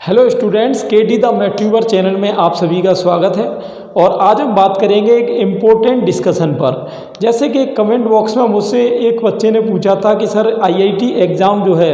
Hello students, KD the मैट्यूबर channel में आप सभी का स्वागत है। और आज हम बात करेंगे एक इम्पोर्टेंट डिस्कशन पर। जैसे कि कमेंट बॉक्स में मुझसे एक बच्चे ने पूछा था कि सर आईआईटी एग्ज़ाम जो है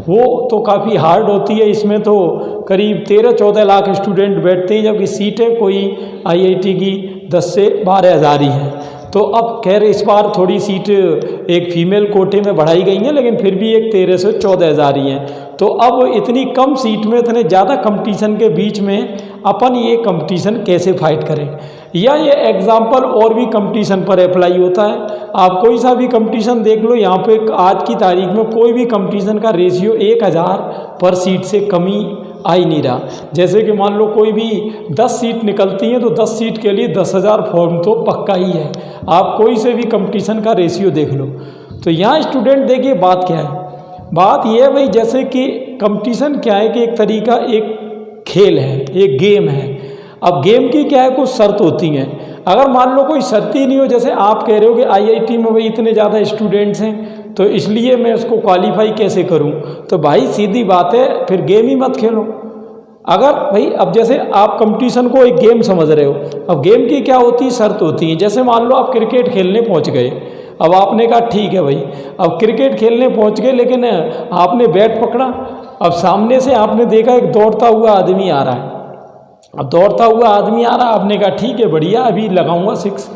वो तो काफ़ी हार्ड होती है, इसमें तो करीब 13-14 लाख स्टूडेंट बैठते हैं, जबकि सीटें कोई आईआईटी की 10 से 12 हज़ार ही हैं। तो अब खैर इस बार थोड़ी सीट एक फीमेल कोटे में बढ़ाई गई हैं, लेकिन फिर भी एक 13 से 14 हज़ार ही हैं। तो अब इतनी कम सीट में इतने ज़्यादा कंपटीशन के बीच में अपन ये कंपटीशन कैसे फाइट करें, या ये एग्जाम्पल और भी कंपटीशन पर अप्लाई होता है। आप कोई सा भी कंपटीशन देख लो, यहाँ पे आज की तारीख में कोई भी कंपटीशन का रेशियो 1000 पर सीट से कमी आ ही नहीं रहा। जैसे कि मान लो कोई भी 10 सीट निकलती हैं तो 10 सीट के लिए 10,000 फॉर्म तो पक्का ही है। आप कोई से भी कंपटीशन का रेशियो देख लो। तो यहाँ स्टूडेंट देखिए बात क्या है, बात यह है भाई, जैसे कि कंपटीशन क्या है कि एक तरीका, एक खेल है, एक गेम है। अब गेम की क्या है, कुछ शर्त होती हैं। अगर मान लो कोई शर्त ही नहीं हो, जैसे आप कह रहे हो कि आईआईटी में भाई इतने ज़्यादा स्टूडेंट्स हैं तो इसलिए मैं उसको क्वालिफाई कैसे करूं, तो भाई सीधी बात है, फिर गेम ही मत खेलो। अगर भाई अब जैसे आप कंपटीशन को एक गेम समझ रहे हो, अब गेम की क्या होती है, शर्त होती है। जैसे मान लो आप क्रिकेट खेलने पहुंच गए, अब आपने कहा ठीक है भाई, अब क्रिकेट खेलने पहुंच गए, लेकिन आपने बैट पकड़ा। अब सामने से आपने देखा एक दौड़ता हुआ आदमी आ रहा है। अब दौड़ता हुआ आदमी आ रहा, आपने कहा ठीक है बढ़िया, अभी लगाऊंगा 6।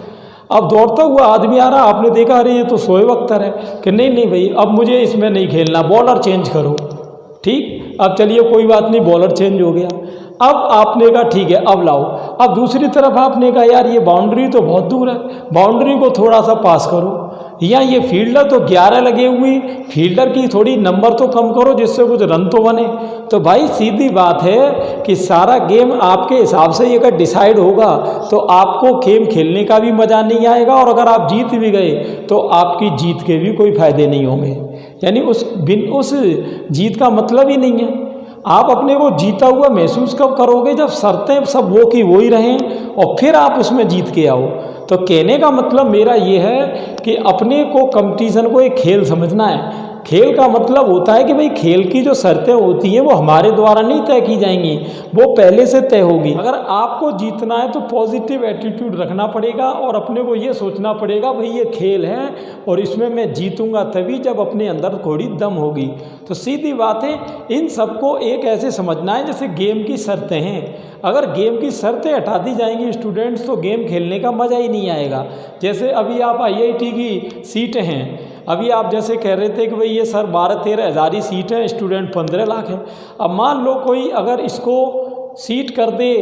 अब दौड़ता हुआ आदमी आ रहा, आपने देखा अरे ये तो शोएब अख्तर है, कि नहीं नहीं भाई अब मुझे इसमें नहीं खेलना, बॉलर चेंज करो। ठीक, अब चलिए कोई बात नहीं, बॉलर चेंज हो गया। अब आपने कहा ठीक है अब लाओ। अब दूसरी तरफ आपने कहा यार ये बाउंड्री तो बहुत दूर है, बाउंड्री को थोड़ा सा पास करो। या ये फील्डर तो 11 लगे हुए, फील्डर की थोड़ी नंबर तो कम करो जिससे कुछ रन तो बने। तो भाई सीधी बात है कि सारा गेम आपके हिसाब से अगर डिसाइड होगा तो आपको गेम खेलने का भी मज़ा नहीं आएगा, और अगर आप जीत भी गए तो आपकी जीत के भी कोई फायदे नहीं होंगे। यानी उस जीत का मतलब ही नहीं है। आप अपने को जीता हुआ महसूस कब करोगे, जब शर्तें सब वो की वो ही रहें और फिर आप उसमें जीत के आओ। तो कहने का मतलब मेरा ये है कि अपने को कंपटीशन को एक खेल समझना है। खेल का मतलब होता है कि भाई खेल की जो शर्तें होती हैं वो हमारे द्वारा नहीं तय की जाएंगी, वो पहले से तय होगी। अगर आपको जीतना है तो पॉजिटिव एटीट्यूड रखना पड़ेगा और अपने को ये सोचना पड़ेगा भाई ये खेल है और इसमें मैं जीतूंगा तभी जब अपने अंदर थोड़ी दम होगी। तो सीधी बात है, इन सबको एक ऐसे समझना है जैसे गेम की शर्तें हैं। अगर गेम की शर्तें हटा दी जाएंगी स्टूडेंट्स तो गेम खेलने का मज़ा ही नहीं आएगा। जैसे अभी आप आईआईटी की सीटें हैं, अभी आप जैसे कह रहे थे कि भाई ये सर 12-13 हज़ार ही सीट है, स्टूडेंट 15 लाख है। अब मान लो कोई अगर इसको सीट कर दे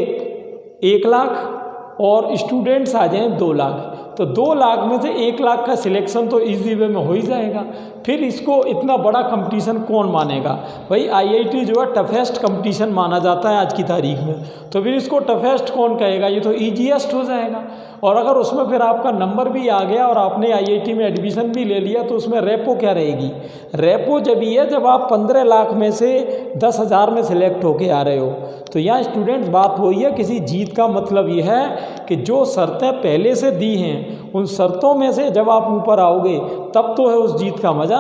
1 लाख और स्टूडेंट्स आ जाएं 2 लाख, तो 2 लाख में से 1 लाख का सिलेक्शन तो इजी वे में हो ही जाएगा। फिर इसको इतना बड़ा कंपटीशन कौन मानेगा। भाई आईआईटी जो है टफेस्ट कंपटीशन माना जाता है आज की तारीख में, तो फिर इसको टफेस्ट कौन कहेगा, ये तो ईजीएस्ट हो जाएगा। और अगर उसमें फिर आपका नंबर भी आ गया और आपने आईआईटी में एडमिशन भी ले लिया तो उसमें रेपो क्या रहेगी। रेपो जब ही है जब आप 15 लाख में से 10,000 में सिलेक्ट होके आ रहे हो। तो यहाँ स्टूडेंट्स बात वही है, किसी जीत का मतलब ये है कि जो शर्तें पहले से दी हैं उन शर्तों में से जब आप ऊपर आओगे तब तो है उस जीत का मज़ा,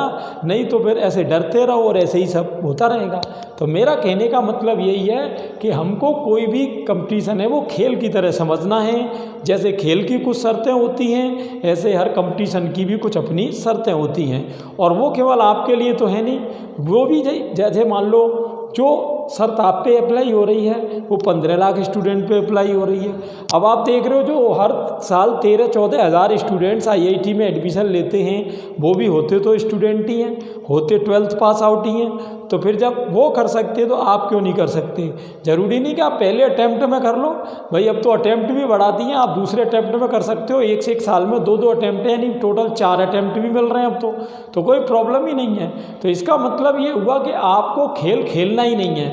नहीं तो फिर ऐसे डरते रहो और ऐसे ही सब होता रहेगा। तो मेरा कहने का मतलब यही है कि हमको कोई भी कंपटीशन है वो खेल की तरह समझना है। जैसे खेल की कुछ शर्तें होती हैं, ऐसे हर कंपटीशन की भी कुछ अपनी शर्तें होती हैं, और वो केवल आपके लिए तो है नहीं, वो भी जैसे मान लो जो शर्त आप पे अप्लाई हो रही है वो 15 लाख स्टूडेंट पे अप्लाई हो रही है। अब आप देख रहे हो जो हर साल 13-14 हज़ार स्टूडेंट्स आईआईटी में एडमिशन लेते हैं वो भी होते तो स्टूडेंट ही हैं, होते 12th पास आउट ही हैं। तो फिर जब वो कर सकते हैं तो आप क्यों नहीं कर सकते। ज़रूरी नहीं कि आप पहले अटैम्प्ट में कर लो, भाई अब तो अटैम्प्ट भी बढ़ा दिए हैं, आप दूसरे अटैम्प्ट में कर सकते हो। एक से एक साल में 2-2 अटैम्प्ट, यानी टोटल 4 अटैम्प्ट भी मिल रहे हैं अब तो कोई प्रॉब्लम ही नहीं है। तो इसका मतलब ये हुआ कि आपको खेल खेलना ही नहीं है।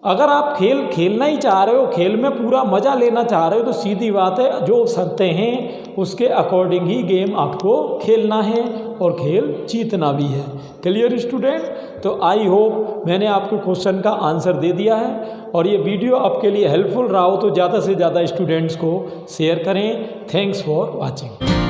अगर आप खेल खेलना ही चाह रहे हो, खेल में पूरा मज़ा लेना चाह रहे हो, तो सीधी बात है जो शर्तें हैं उसके अकॉर्डिंग ही गेम आपको खेलना है और खेल जीतना भी है। Clear student. तो आई होप मैंने आपको क्वेश्चन का आंसर दे दिया है, और ये वीडियो आपके लिए हेल्पफुल रहा हो तो ज़्यादा से ज़्यादा स्टूडेंट्स को शेयर करें। Thanks for watching.